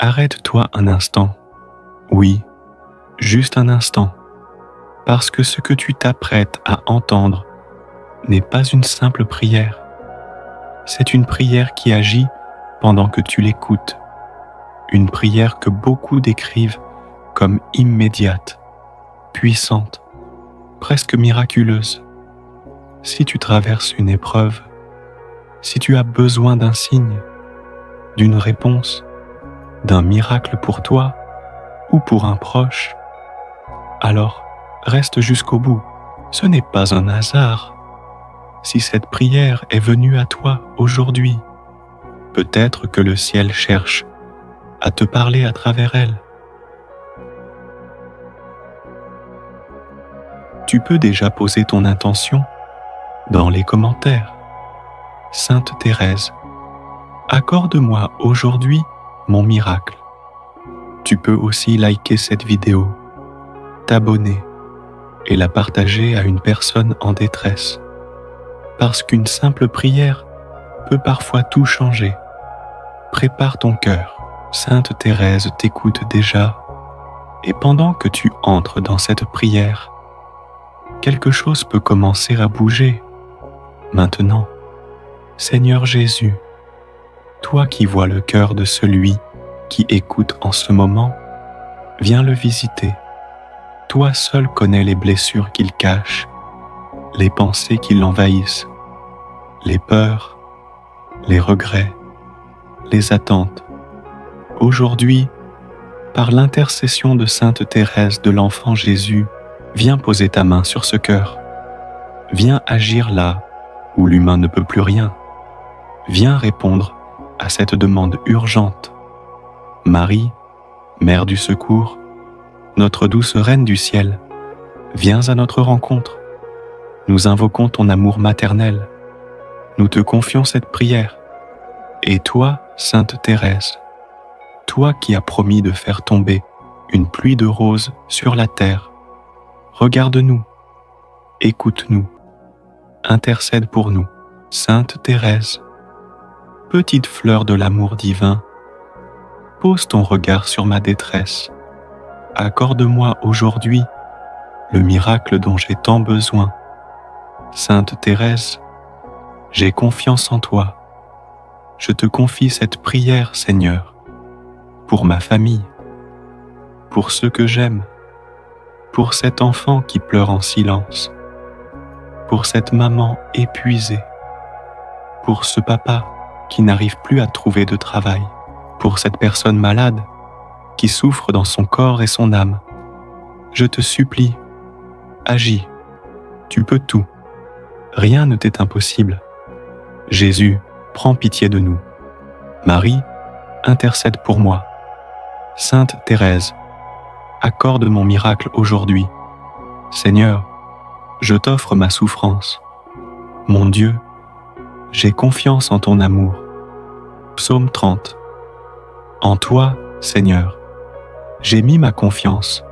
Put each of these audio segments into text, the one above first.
Arrête-toi un instant. Oui, juste un instant. Parce que ce que tu t'apprêtes à entendre n'est pas une simple prière. C'est une prière qui agit pendant que tu l'écoutes. Une prière que beaucoup décrivent comme immédiate, puissante, presque miraculeuse. Si tu traverses une épreuve, si tu as besoin d'un signe, d'une réponse, d'un miracle pour toi ou pour un proche, alors reste jusqu'au bout. Ce n'est pas un hasard. Si cette prière est venue à toi aujourd'hui, peut-être que le ciel cherche à te parler à travers elle. Tu peux déjà poser ton intention dans les commentaires. Sainte Thérèse, accorde-moi aujourd'hui mon miracle. Tu peux aussi liker cette vidéo, t'abonner et la partager à une personne en détresse. Parce qu'une simple prière peut parfois tout changer. Prépare ton cœur. Sainte Thérèse t'écoute déjà. Et pendant que tu entres dans cette prière, quelque chose peut commencer à bouger. Maintenant, Seigneur Jésus, toi qui vois le cœur de celui qui écoute en ce moment, viens le visiter. Toi seul connais les blessures qu'il cache, les pensées qui l'envahissent, les peurs, les regrets, les attentes. Aujourd'hui, par l'intercession de Sainte Thérèse de l'Enfant Jésus, viens poser ta main sur ce cœur. Viens agir là où l'humain ne peut plus rien. Viens répondre à cette demande urgente. Marie, Mère du secours, notre douce Reine du ciel, viens à notre rencontre. Nous invoquons ton amour maternel. Nous te confions cette prière. Et toi, Sainte Thérèse, toi qui as promis de faire tomber une pluie de roses sur la terre, regarde-nous, écoute-nous, intercède pour nous. Sainte Thérèse, petite fleur de l'amour divin, pose ton regard sur ma détresse. Accorde-moi aujourd'hui le miracle dont j'ai tant besoin. Sainte Thérèse, j'ai confiance en toi. Je te confie cette prière, Seigneur, pour ma famille, pour ceux que j'aime, pour cet enfant qui pleure en silence, pour cette maman épuisée, pour ce papa qui n'arrive plus à trouver de travail, pour cette personne malade qui souffre dans son corps et son âme. Je te supplie, agis, tu peux tout, rien ne t'est impossible. Jésus, prends pitié de nous. Marie, intercède pour moi. Sainte Thérèse, accorde mon miracle aujourd'hui. Seigneur, je t'offre ma souffrance. Mon Dieu, j'ai confiance en ton amour. Psaume 30. En toi, Seigneur, j'ai mis ma confiance.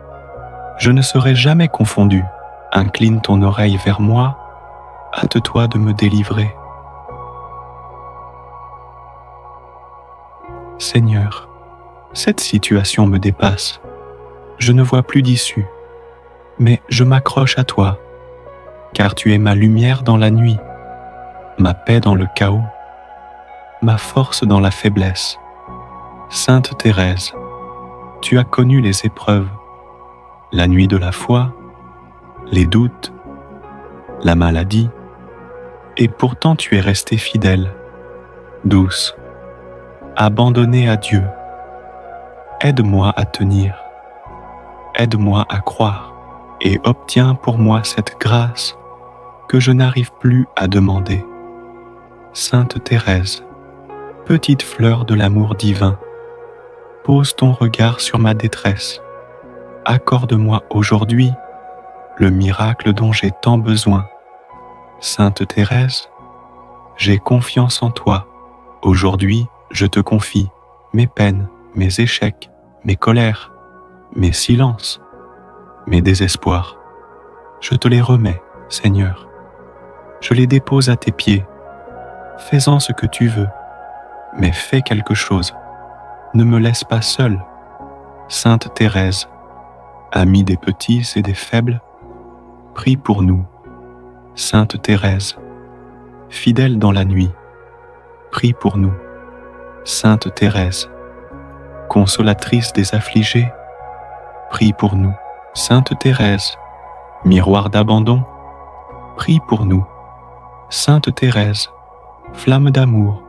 Je ne serai jamais confondu. Incline ton oreille vers moi, hâte-toi de me délivrer. Seigneur, cette situation me dépasse. Je ne vois plus d'issue, mais je m'accroche à toi, car tu es ma lumière dans la nuit, ma paix dans le chaos, ma force dans la faiblesse. Sainte Thérèse, tu as connu les épreuves, la nuit de la foi, les doutes, la maladie, et pourtant tu es restée fidèle, douce, abandonnée à Dieu. Aide-moi à tenir, aide-moi à croire, et obtiens pour moi cette grâce que je n'arrive plus à demander. Sainte Thérèse, petite fleur de l'amour divin, pose ton regard sur ma détresse. Accorde-moi aujourd'hui le miracle dont j'ai tant besoin. Sainte Thérèse, j'ai confiance en toi. Aujourd'hui, je te confie mes peines, mes échecs, mes colères, mes silences, mes désespoirs. Je te les remets, Seigneur. Je les dépose à tes pieds. Fais-en ce que tu veux, mais fais quelque chose. ne me laisse pas seule. Sainte Thérèse, amie des petits et des faibles, prie pour nous. Sainte Thérèse, fidèle dans la nuit, prie pour nous. Sainte Thérèse, consolatrice des affligés, prie pour nous. Sainte Thérèse, miroir d'abandon, prie pour nous. Sainte Thérèse, flamme d'amour,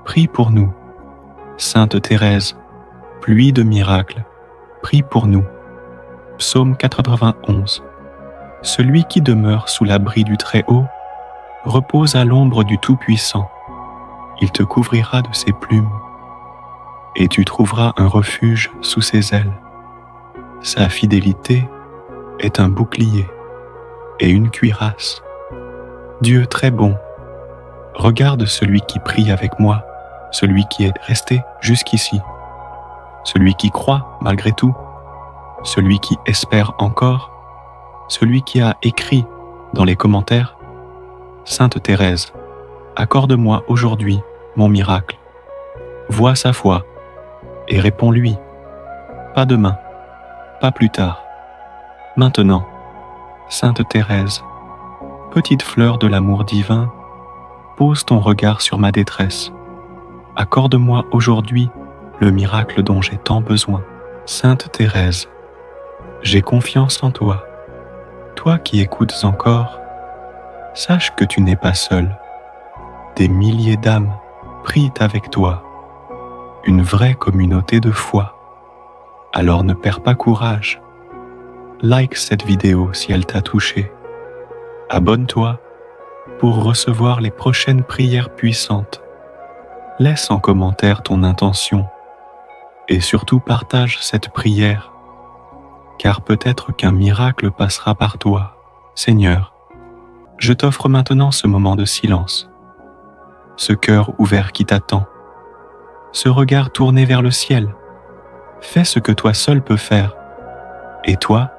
prie pour nous. Sainte Thérèse, pluie de miracles, prie pour nous. Psaume 91. Celui qui demeure sous l'abri du Très-Haut repose à l'ombre du Tout-Puissant. Il te couvrira de ses plumes, et tu trouveras un refuge sous ses ailes. Sa fidélité est un bouclier et une cuirasse. Dieu très bon, regarde celui qui prie avec moi, celui qui est resté jusqu'ici, celui qui croit malgré tout, celui qui espère encore, celui qui a écrit dans les commentaires « Sainte Thérèse, accorde-moi aujourd'hui mon miracle. » Vois sa foi et réponds-lui. Pas demain, pas plus tard. Maintenant, Sainte Thérèse, petite fleur de l'amour divin, pose ton regard sur ma détresse. Accorde-moi aujourd'hui le miracle dont j'ai tant besoin. Sainte Thérèse, j'ai confiance en toi. Toi qui écoutes encore, sache que tu n'es pas seul. Des milliers d'âmes prient avec toi. Une vraie communauté de foi. Alors ne perds pas courage. Like cette vidéo si elle t'a touché. Abonne-toi pour recevoir les prochaines prières puissantes. Laisse en commentaire ton intention et surtout partage cette prière, car peut-être qu'un miracle passera par toi. Seigneur, je t'offre maintenant ce moment de silence, ce cœur ouvert qui t'attend, ce regard tourné vers le ciel. Fais ce que toi seul peux faire. Et toi,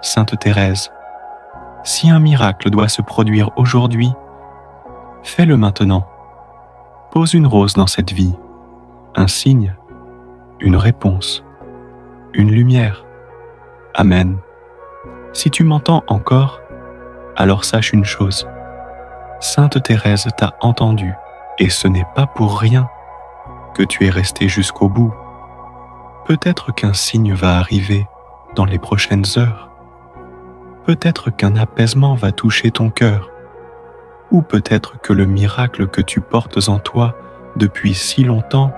Sainte Thérèse, si un miracle doit se produire aujourd'hui, fais-le maintenant. Pose une rose dans cette vie, un signe, une réponse, une lumière. Amen. Si tu m'entends encore, alors sache une chose. Sainte Thérèse t'a entendu, et ce n'est pas pour rien que tu es resté jusqu'au bout. Peut-être qu'un signe va arriver dans les prochaines heures. Peut-être qu'un apaisement va toucher ton cœur. Ou peut-être que le miracle que tu portes en toi depuis si longtemps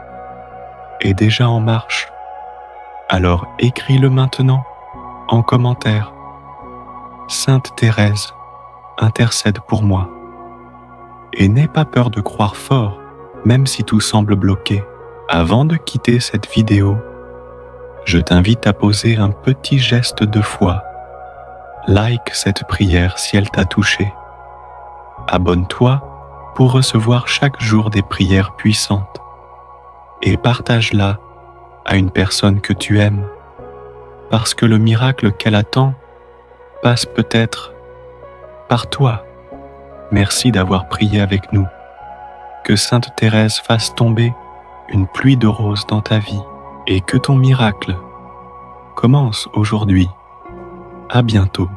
est déjà en marche. Alors écris-le maintenant en commentaire. Sainte Thérèse, intercède pour moi. Et n'aie pas peur de croire fort, même si tout semble bloqué. Avant de quitter cette vidéo, je t'invite à poser un petit geste de foi. Like cette prière si elle t'a touché. Abonne-toi pour recevoir chaque jour des prières puissantes. Et partage-la à une personne que tu aimes, parce que le miracle qu'elle attend passe peut-être par toi. Merci d'avoir prié avec nous. Que Sainte Thérèse fasse tomber une pluie de roses dans ta vie et que ton miracle commence aujourd'hui. À bientôt.